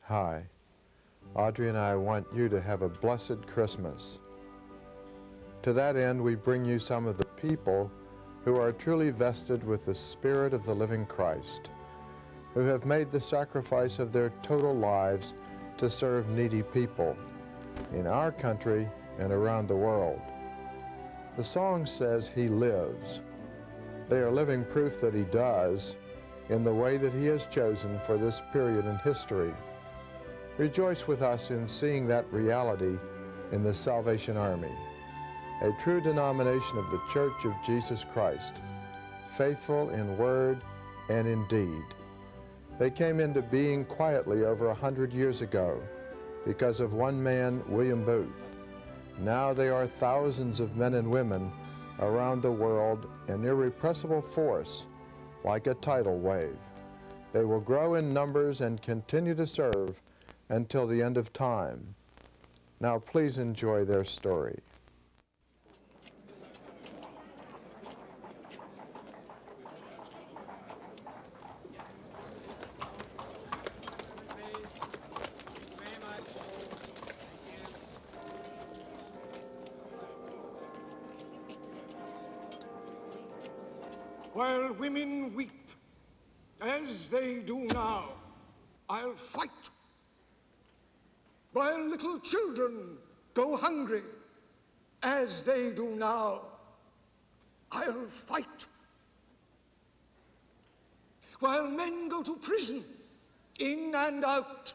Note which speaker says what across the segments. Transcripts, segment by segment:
Speaker 1: Hi. Audrey and I want you to have a blessed Christmas. To that end, we bring you some of the people who are truly vested with the Spirit of the living Christ, who have made the sacrifice of their total lives to serve needy people in our country and around the world. The song says He lives. They are living proof that He does in the way that He has chosen for this period in history. Rejoice with us in seeing that reality in the Salvation Army, a true denomination of the Church of Jesus Christ, faithful in word and in deed. They came into being quietly over 100 years ago because of one man, William Booth. Now they are thousands of men and women around the world, an irrepressible force like a tidal wave. They will grow in numbers and continue to serve until the end of time. Now please enjoy their story.
Speaker 2: While women weep, as they do now, I'll fight. While little children go hungry, as they do now, I'll fight. While men go to prison, in and out,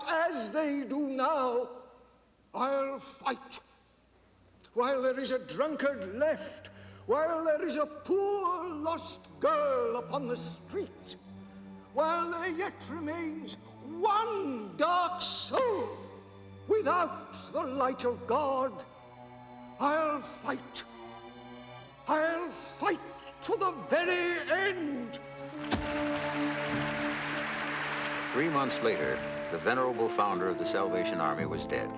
Speaker 2: as they do now, I'll fight. While there is a drunkard left, while there is a poor lost girl upon the street, while there yet remains one dark soul without the light of God, I'll fight. I'll fight to the very end.
Speaker 3: 3 months later, the venerable founder of the Salvation Army was dead.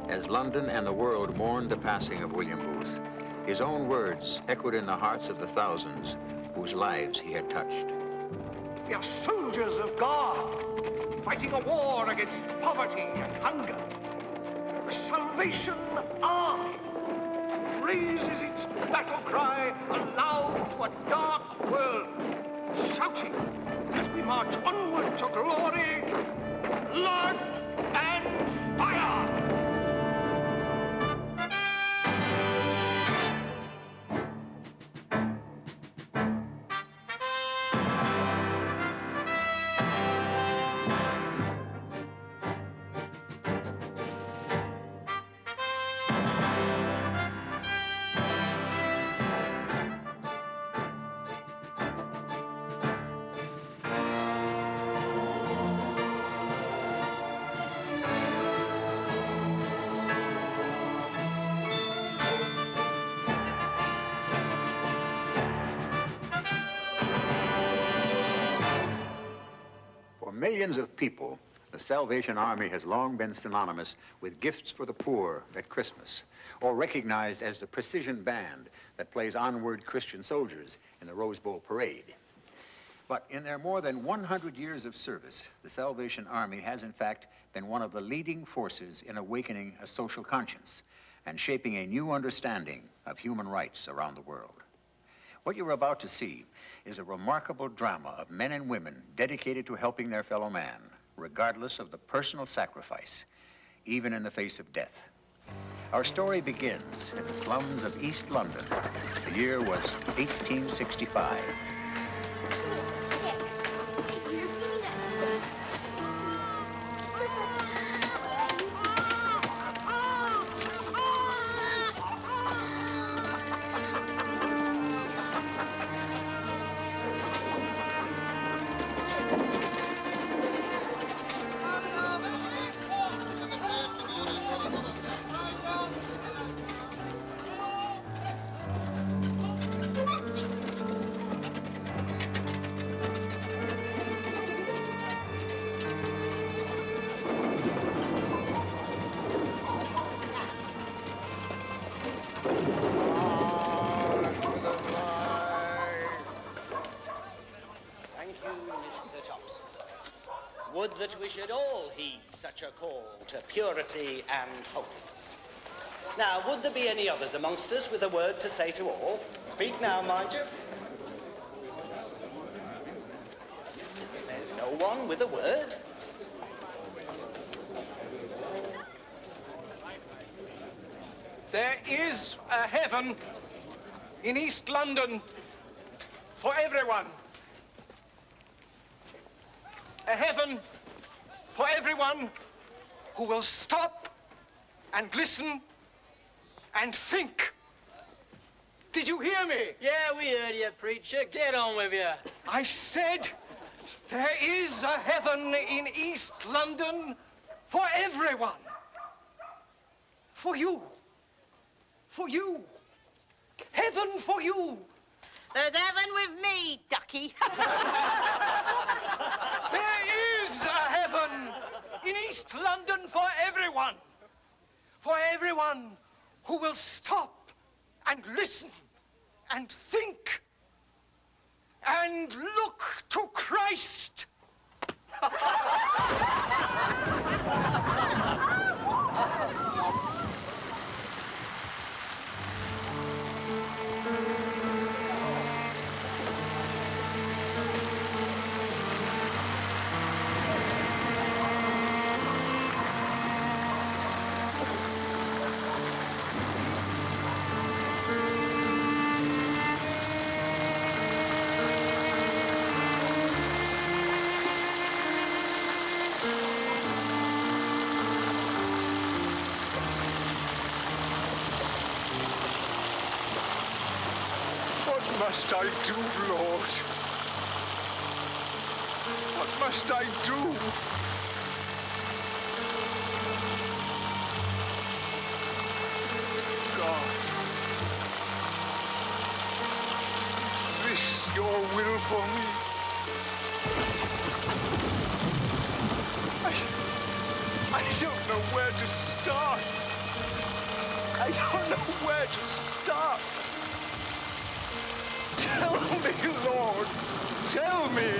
Speaker 3: As London and the world mourned the passing of William Booth, his own words echoed in the hearts of the thousands whose lives he had touched.
Speaker 2: We are soldiers of God, fighting a war against poverty and hunger. The Salvation Army raises its battle cry aloud to a dark world, shouting as we march onward to glory, blood and fire!
Speaker 3: Millions of people, the Salvation Army has long been synonymous with gifts for the poor at Christmas, or recognized as the precision band that plays onward Christian soldiers in the Rose Bowl parade. But in their more than 100 years of service, the Salvation Army has in fact been one of the leading forces in awakening a social conscience and shaping a new understanding of human rights around the world. What you're about to see is a remarkable drama of men and women dedicated to helping their fellow man, regardless of the personal sacrifice, even in the face of death. Our story begins in the slums of East London. The year was 1865.
Speaker 4: Would that we should all heed such a call to purity and holiness. Now, would there be any others amongst us with a word to say to all? Speak now, mind you. Is there no one with a word?
Speaker 2: There is a heaven in East London for everyone. A heaven for everyone who will stop and listen and think. Did you hear me?
Speaker 5: Yeah, we heard you, preacher. Get on with you.
Speaker 2: I said there is a heaven in East London for everyone. For you. For you. Heaven for you.
Speaker 6: There's heaven with me, ducky.
Speaker 2: There is a heaven in East London for everyone. For everyone who will stop and listen and think and look to Christ. What must I do, Lord? What must I do? God, is this your will for me? I don't know where to start. I don't know where to start. Tell me, Lord, tell me.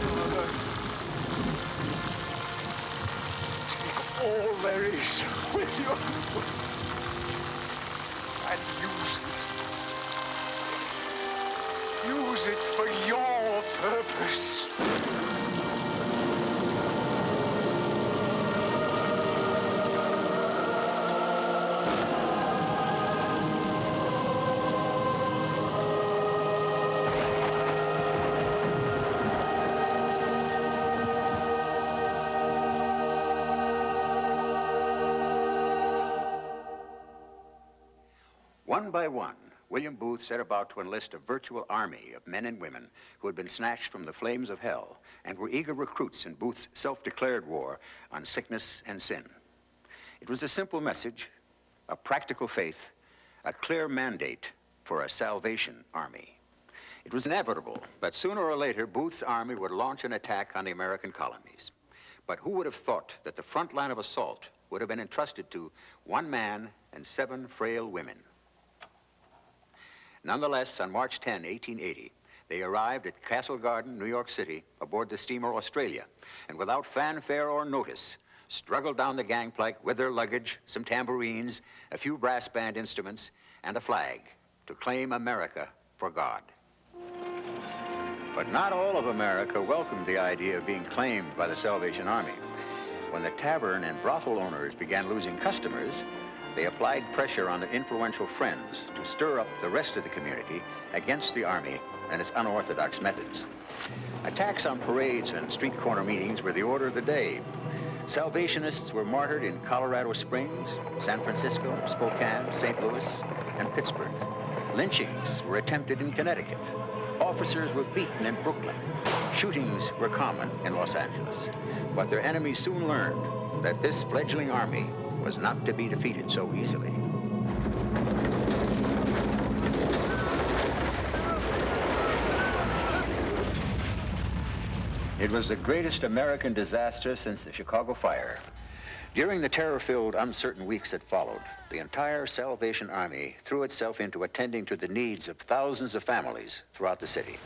Speaker 2: Father, take all there is with your word and use it. Use it for your purpose.
Speaker 3: One by one, William Booth set about to enlist a virtual army of men and women who had been snatched from the flames of hell and were eager recruits in Booth's self-declared war on sickness and sin. It was a simple message, a practical faith, a clear mandate for a Salvation Army. It was inevitable that sooner or later Booth's army would launch an attack on the American colonies. But who would have thought that the front line of assault would have been entrusted to one man and 7 frail women? Nonetheless, on March 10, 1880, they arrived at Castle Garden, New York City, aboard the steamer Australia, and without fanfare or notice, struggled down the gangplank with their luggage, some tambourines, a few brass band instruments, and a flag to claim America for God. But not all of America welcomed the idea of being claimed by the Salvation Army. When the tavern and brothel owners began losing customers, they applied pressure on their influential friends to stir up the rest of the community against the Army and its unorthodox methods. Attacks on parades and street corner meetings were the order of the day. Salvationists were martyred in Colorado Springs, San Francisco, Spokane, St. Louis, and Pittsburgh. Lynchings were attempted in Connecticut. Officers were beaten in Brooklyn. Shootings were common in Los Angeles. But their enemies soon learned that this fledgling army was not to be defeated so easily. It was the greatest American disaster since the Chicago Fire. During the terror-filled, uncertain weeks that followed, the entire Salvation Army threw itself into attending to the needs of thousands of families throughout the city.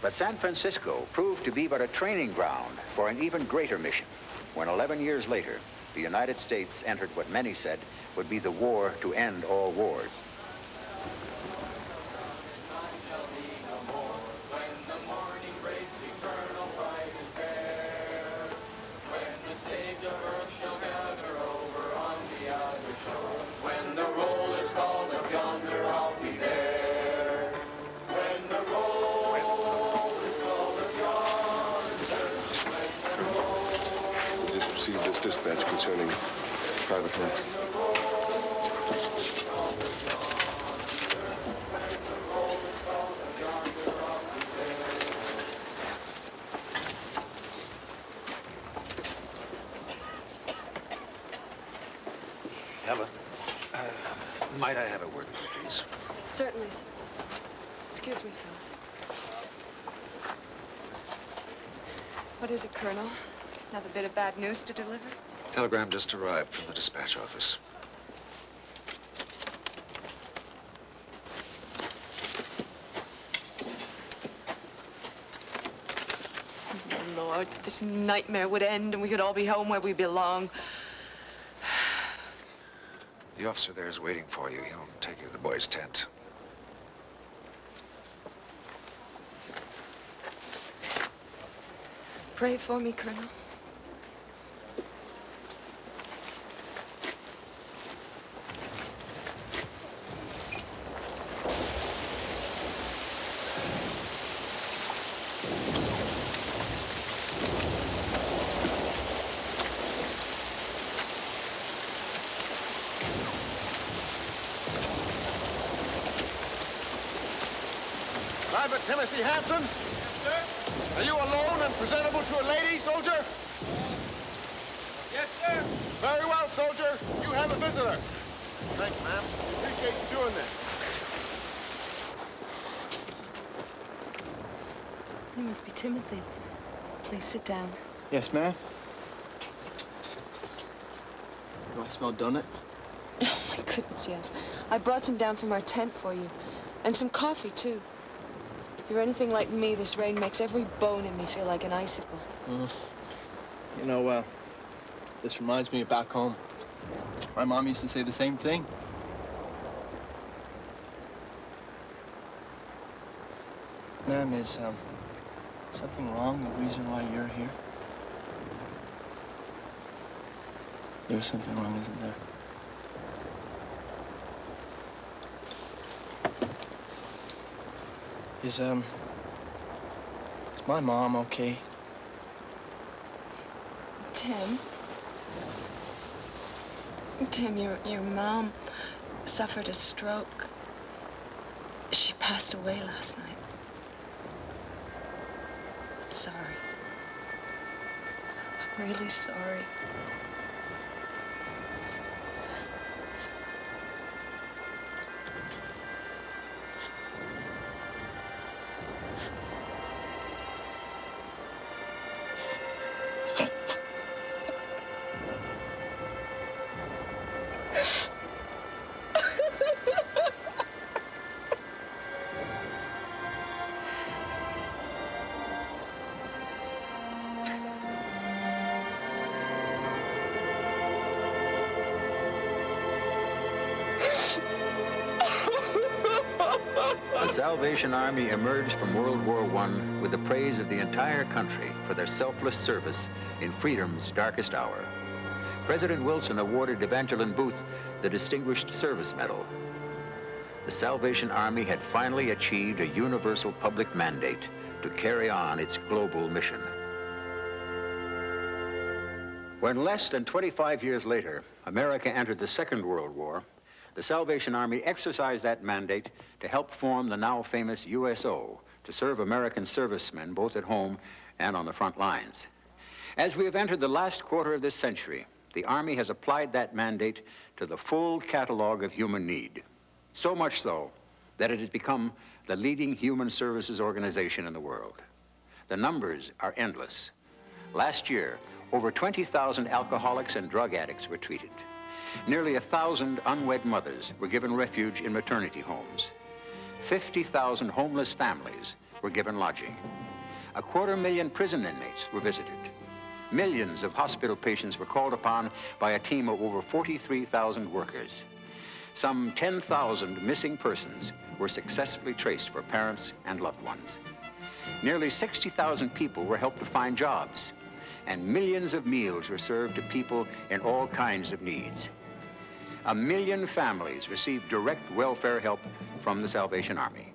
Speaker 3: But San Francisco proved to be but a training ground for an even greater mission, when 11 years later, the United States entered what many said would be the war to end all wars.
Speaker 7: Dispatch concerning Private Hanson.
Speaker 3: Helen, might I have a word with you, please?
Speaker 8: Certainly, sir. Excuse me, fellas. What is it, Colonel? Another bit of bad news to deliver?
Speaker 7: Telegram just arrived from the dispatch office.
Speaker 8: Oh, Lord, this nightmare would end and we could all be home where we belong.
Speaker 7: The officer there is waiting for you. He'll take you to the boys' tent.
Speaker 8: Pray for me, Colonel.
Speaker 9: Private Timothy Hanson?
Speaker 5: Yes, sir.
Speaker 9: Are you alone and presentable to a lady, soldier?
Speaker 5: Yes, sir.
Speaker 9: Very well, soldier. You have a visitor. Thanks, ma'am. Appreciate you doing this.
Speaker 8: You must be Timothy. Please sit down.
Speaker 10: Yes, ma'am. Do I smell donuts?
Speaker 8: Oh, my goodness, yes. I brought some down from our tent for you. And some coffee, too. If you're anything like me, this rain makes every bone in me feel like an icicle.
Speaker 10: You know, this reminds me of back home. My mom used to say the same thing. Ma'am, is something wrong, the reason why you're here? There's something wrong, isn't there? Is my mom okay?
Speaker 8: Tim? Tim, your mom suffered a stroke. She passed away last night. I'm sorry. I'm really sorry.
Speaker 3: The Salvation Army emerged from World War I with the praise of the entire country for their selfless service in freedom's darkest hour. President Wilson awarded Evangeline Booth the Distinguished Service Medal. The Salvation Army had finally achieved a universal public mandate to carry on its global mission. When less than 25 years later, America entered the Second World War, the Salvation Army exercised that mandate to help form the now famous USO to serve American servicemen both at home and on the front lines. As we have entered the last quarter of this century, the Army has applied that mandate to the full catalog of human need. So much so that it has become the leading human services organization in the world. The numbers are endless. Last year, Over 20,000 alcoholics and drug addicts were treated. Nearly 1,000 unwed mothers were given refuge in maternity homes. 50,000 homeless families were given lodging. 250,000 prison inmates were visited. Millions of hospital patients were called upon by a team of over 43,000 workers. Some 10,000 missing persons were successfully traced for parents and loved ones. Nearly 60,000 people were helped to find jobs, and millions of meals were served to people in all kinds of needs. 1 million families received direct welfare help from the Salvation Army.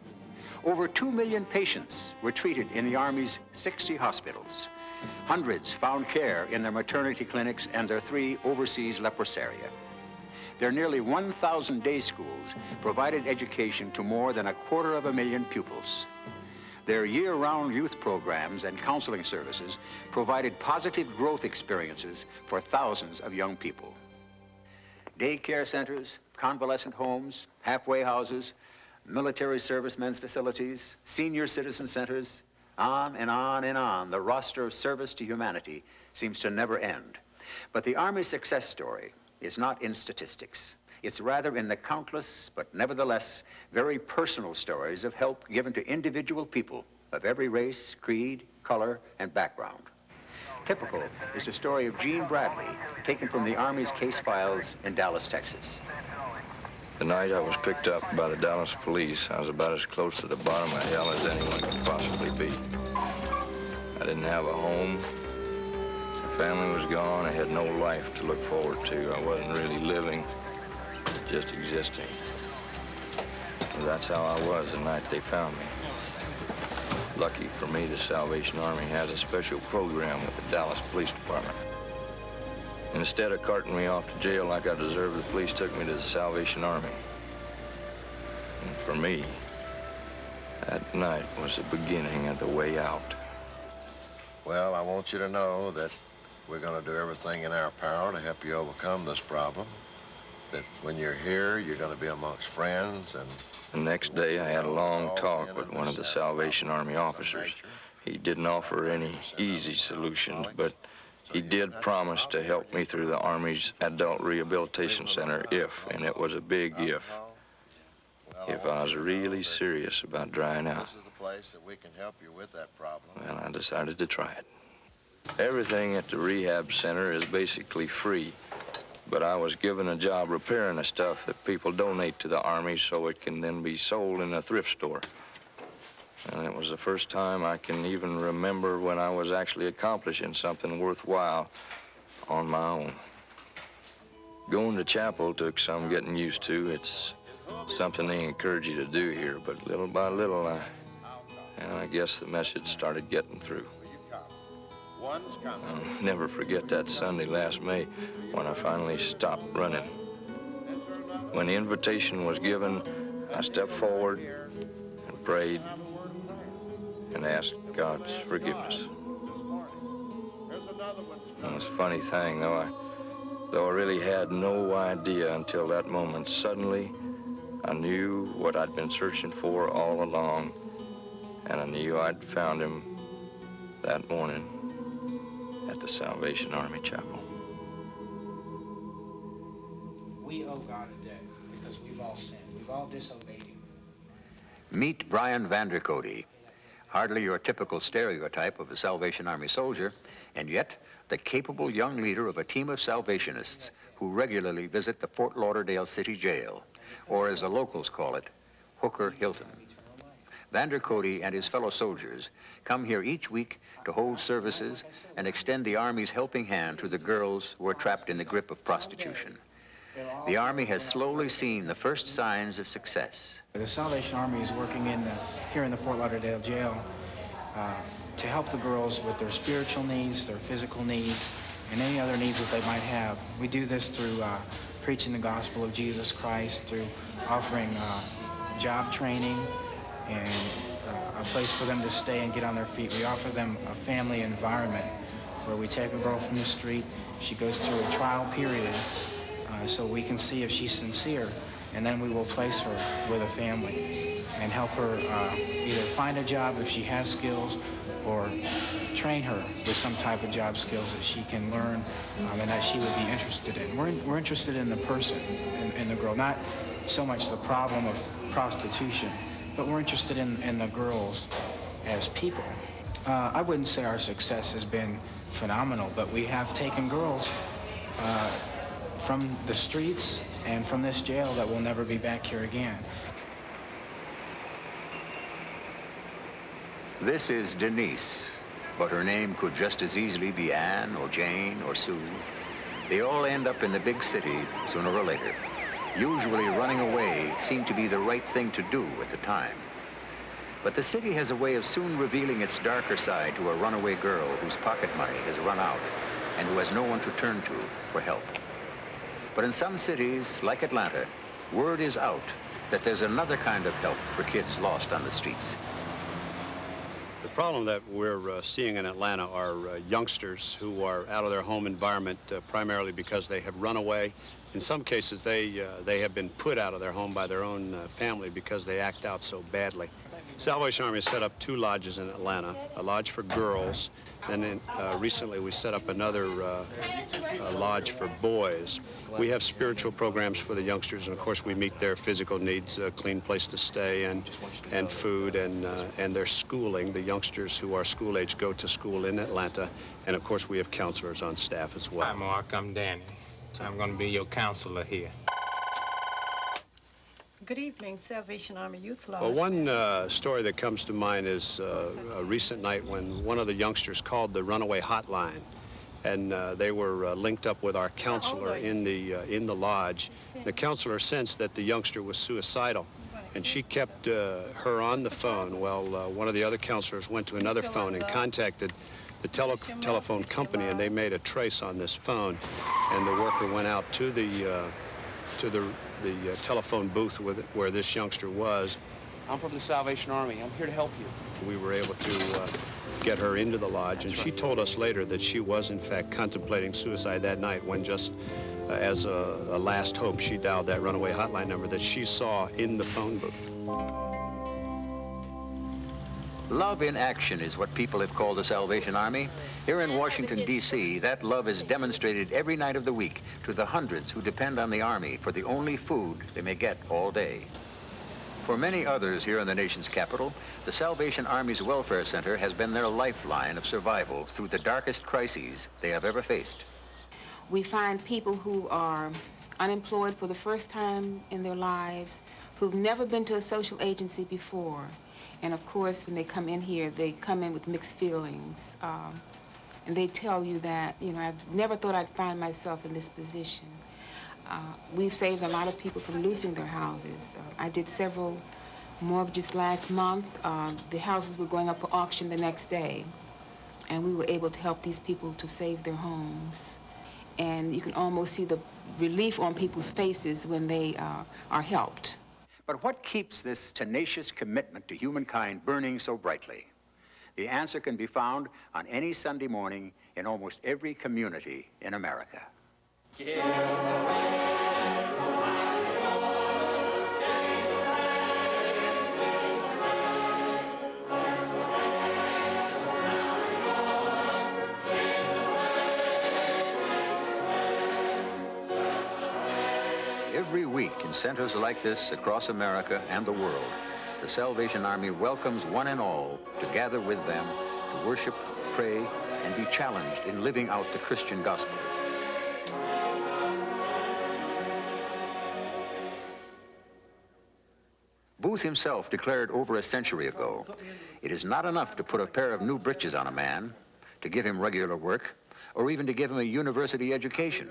Speaker 3: Over 2 million patients were treated in the Army's 60 hospitals. Hundreds found care in their maternity clinics and their 3 overseas leprosaria. Their nearly 1,000 day schools provided education to more than 250,000 pupils. Their year-round youth programs and counseling services provided positive growth experiences for thousands of young people. Daycare centers, convalescent homes, halfway houses, military servicemen's facilities, senior citizen centers, on and on and on. The roster of service to humanity seems to never end. But the Army's success story is not in statistics. It's rather in the countless, but nevertheless, very personal stories of help given to individual people of every race, creed, color, and background. Typical is the story of Gene Bradley, taken from the Army's case files in Dallas, Texas.
Speaker 11: The night I was picked up by the Dallas police, I was about as close to the bottom of hell as anyone could possibly be. I didn't have a home. The family was gone. I had no life to look forward to. I wasn't really living, just existing. And that's how I was the night they found me. Lucky for me, the Salvation Army has a special program with the Dallas Police Department. Instead of carting me off to jail like I deserved, the police took me to the Salvation Army. And for me, that night was the beginning of the way out.
Speaker 7: Well, I want you to know that we're going to do everything in our power to help you overcome this problem. That when you're here, you're going to be amongst friends and...
Speaker 11: The next day, I had a long talk with one of the Salvation Army officers. He didn't offer any easy solutions, but he did promise to help me through the Army's Adult Rehabilitation Center if, and it was a big if I was really serious about drying out.
Speaker 7: This is the place that we can help you with that problem.
Speaker 11: Well, I decided to try it. Everything at the rehab center is basically free, but I was given a job repairing the stuff that people donate to the Army so it can then be sold in a thrift store. And it was the first time I can even remember when I was actually accomplishing something worthwhile on my own. Going to chapel took some getting used to. It's something they encourage you to do here, but little by little, I guess the message started getting through. I'll never forget that Sunday last May when I finally stopped running. When the invitation was given, I stepped forward and prayed and asked God's forgiveness. And it's a funny thing, though I really had no idea until that moment. Suddenly, I knew what I'd been searching for all along, and I knew I'd found him that morning at the Salvation Army Chapel.
Speaker 12: We owe God a debt because we've all sinned. We've all disobeyed him.
Speaker 3: Meet Brian Vandercody. Hardly your typical stereotype of a Salvation Army soldier, and yet the capable young leader of a team of Salvationists who regularly visit the Fort Lauderdale City Jail, or as the locals call it, Hooker Hilton. Vandercody and his fellow soldiers come here each week to hold services and extend the Army's helping hand to the girls who are trapped in the grip of prostitution. The Army has slowly seen the first signs of success.
Speaker 12: The Salvation Army is working here in the Fort Lauderdale jail to help the girls with their spiritual needs, their physical needs, and any other needs that they might have. We do this through preaching the gospel of Jesus Christ, through offering job training and a place for them to stay and get on their feet. We offer them a family environment where we take a girl from the street, she goes through a trial period so we can see if she's sincere, and then we will place her with a family and help her either find a job if she has skills or train her with some type of job skills that she can learn and that she would be interested in. We're interested in the person, in the girl, not so much the problem of prostitution, but we're interested in the girls as people. I wouldn't say our success has been phenomenal, but we have taken girls from the streets and from this jail that will never be back here again.
Speaker 3: This is Denise, but her name could just as easily be Anne or Jane or Sue. They all end up in the big city sooner or later. Usually running away seemed to be the right thing to do at the time. But the city has a way of soon revealing its darker side to a runaway girl whose pocket money has run out and who has no one to turn to for help. But in some cities, like Atlanta, word is out that there's another kind of help for kids lost on the streets.
Speaker 13: The problem that we're seeing in Atlanta are youngsters who are out of their home environment primarily because they have run away. In some cases, they have been put out of their home by their own family because they act out so badly. Salvation Army set up 2 lodges in Atlanta, a lodge for girls, and then recently we set up another lodge for boys. We have spiritual programs for the youngsters, and of course we meet their physical needs, a clean place to stay and food and their schooling. The youngsters who are school age go to school in Atlanta, and of course we have counselors on staff as well.
Speaker 14: Hi, Mark, I'm Danny. I'm going to be your counselor here.
Speaker 15: Good evening, Salvation Army Youth Lodge.
Speaker 13: Well, one story that comes to mind is a recent night when one of the youngsters called the runaway hotline, and they were linked up with our counselor in the lodge. The counselor sensed that the youngster was suicidal, and she kept her on the phone. Well, one of the other counselors went to another phone and contacted the telephone company, and they made a trace on this phone, and the worker went out to the telephone booth where this youngster was.
Speaker 16: I'm from the Salvation Army. I'm here to help you.
Speaker 13: We were able to get her into the lodge, and she told us later that she was, in fact, contemplating suicide that night when just as a last hope, she dialed that runaway hotline number that she saw in the phone booth.
Speaker 3: Love in action is what people have called the Salvation Army. Here in Washington, D.C., that love is demonstrated every night of the week to the hundreds who depend on the Army for the only food they may get all day. For many others here in the nation's capital, the Salvation Army's Welfare Center has been their lifeline of survival through the darkest crises they have ever faced.
Speaker 17: We find people who are unemployed for the first time in their lives, who've never been to a social agency before. And of course, when they come in here, they come in with mixed feelings. And they tell you that, you know, I've never thought I'd find myself in this position. We've saved a lot of people from losing their houses. I did several mortgages last month. The houses were going up for auction the next day. And we were able to help these people to save their homes. And you can almost see the relief on people's faces when they are helped.
Speaker 3: But what keeps this tenacious commitment to humankind burning so brightly? The answer can be found on any Sunday morning in almost every community in America. Every week in centers like this across America and the world, the Salvation Army welcomes one and all to gather with them to worship, pray, and be challenged in living out the Christian gospel. Booth himself declared over a century ago, it is not enough to put a pair of new breeches on a man, to give him regular work, or even to give him a university education.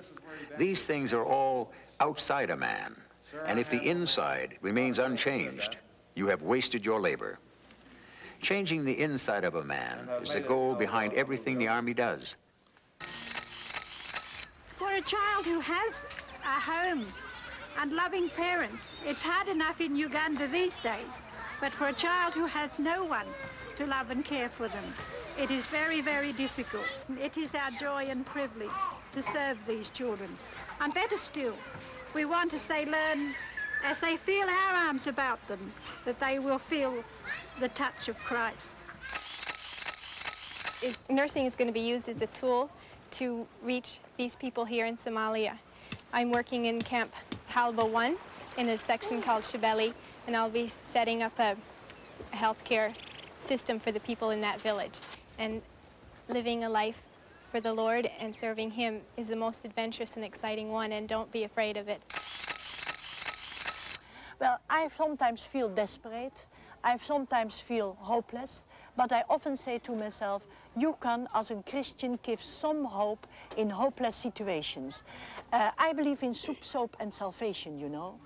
Speaker 3: These things are all outside a man, and if the inside remains unchanged, you have wasted your labor. Changing the inside of a man is the goal behind everything the Army does.
Speaker 18: For a child who has a home and loving parents, it's hard enough in Uganda these days, but for a child who has no one to love and care for them, it is very, very difficult. It is our joy and privilege to serve these children. And better still, we want as they learn, as they feel our arms about them, that they will feel the touch of Christ.
Speaker 19: nursing is going to be used as a tool to reach these people here in Somalia. I'm working in Camp Halba 1 in a section called Shabelle, and I'll be setting up a healthcare system for the people in that village. And living a life for the Lord and serving Him is the most adventurous and exciting one, and don't be afraid of it.
Speaker 20: Well, I sometimes feel desperate. I sometimes feel hopeless, but I often say to myself, you can, as a Christian, give some hope in hopeless situations. I believe in soup, soap, and salvation, you know.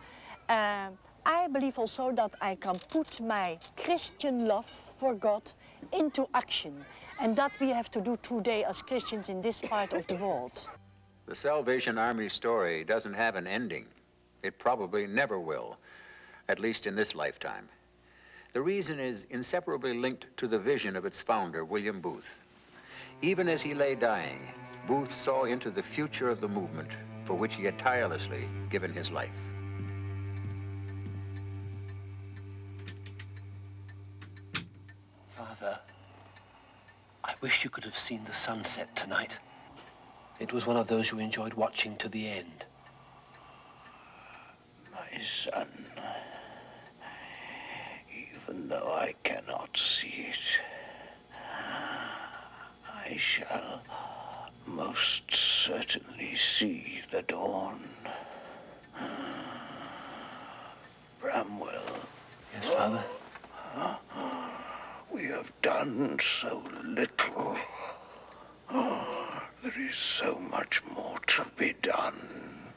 Speaker 20: I believe also that I can put my Christian love for God into action, and that we have to do today as Christians in this part of the world.
Speaker 3: The Salvation Army story doesn't have an ending. It probably never will, at least in this lifetime. The reason is inseparably linked to the vision of its founder, William Booth. Even as he lay dying, Booth saw into the future of the movement for which he had tirelessly given his life.
Speaker 21: Father, I wish you could have seen the sunset tonight. It was one of those you enjoyed watching to the end.
Speaker 22: My son, even though I cannot see it, I shall most certainly see the dawn. Bramwell.
Speaker 21: Yes, Father?
Speaker 22: We have done so little. There is so much more to be done.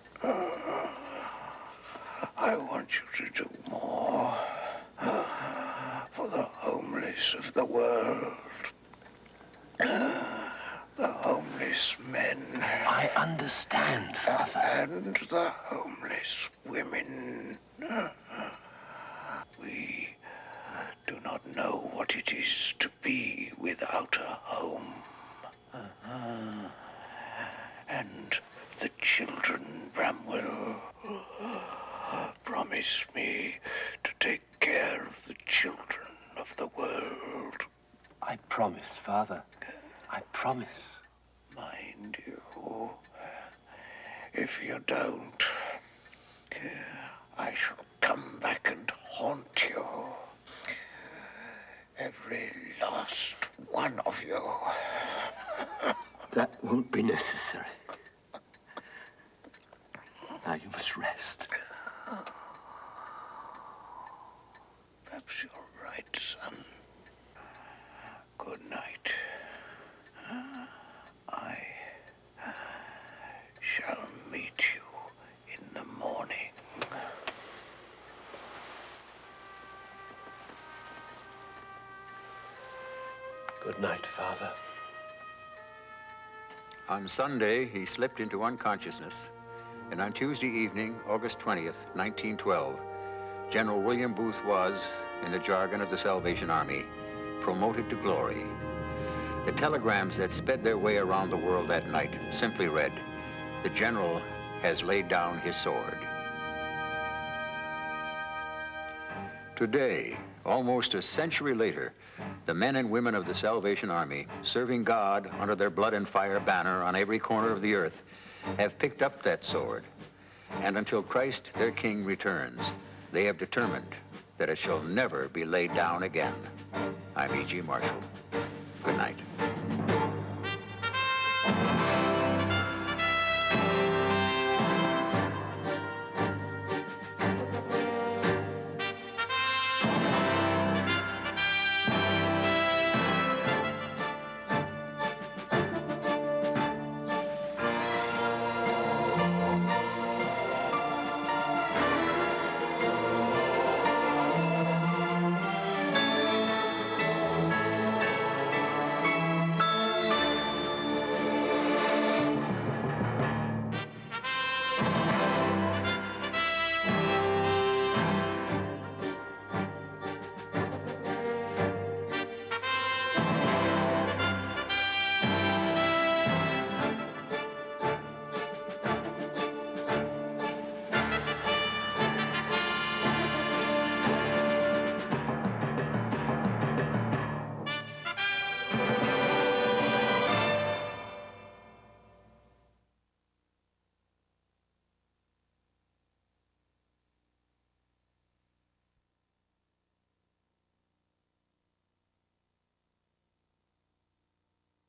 Speaker 22: I want you to do more for the homeless of the world. The homeless men.
Speaker 21: I understand, Father.
Speaker 22: And the homeless women. We do not know what it is to be without a home. And the children, Bramwell, promise me to take care of the children of the world.
Speaker 21: I promise, Father. I promise.
Speaker 22: Mind you, if you don't, I shall come back and haunt you. Every last one of you.
Speaker 21: That won't be necessary. Now you must rest.
Speaker 22: Perhaps you're right, son. Good night. I shall meet you in the morning.
Speaker 21: Good night, Father.
Speaker 3: On Sunday, he slipped into unconsciousness, and on Tuesday evening, August 20th, 1912, General William Booth was, in the jargon of the Salvation Army, promoted to glory. The telegrams that sped their way around the world that night simply read, "The General has laid down his sword." Today, almost a century later, the men and women of the Salvation Army, serving God under their blood and fire banner on every corner of the earth, have picked up that sword. And until Christ, their King, returns, they have determined that it shall never be laid down again. I'm E.G. Marshall.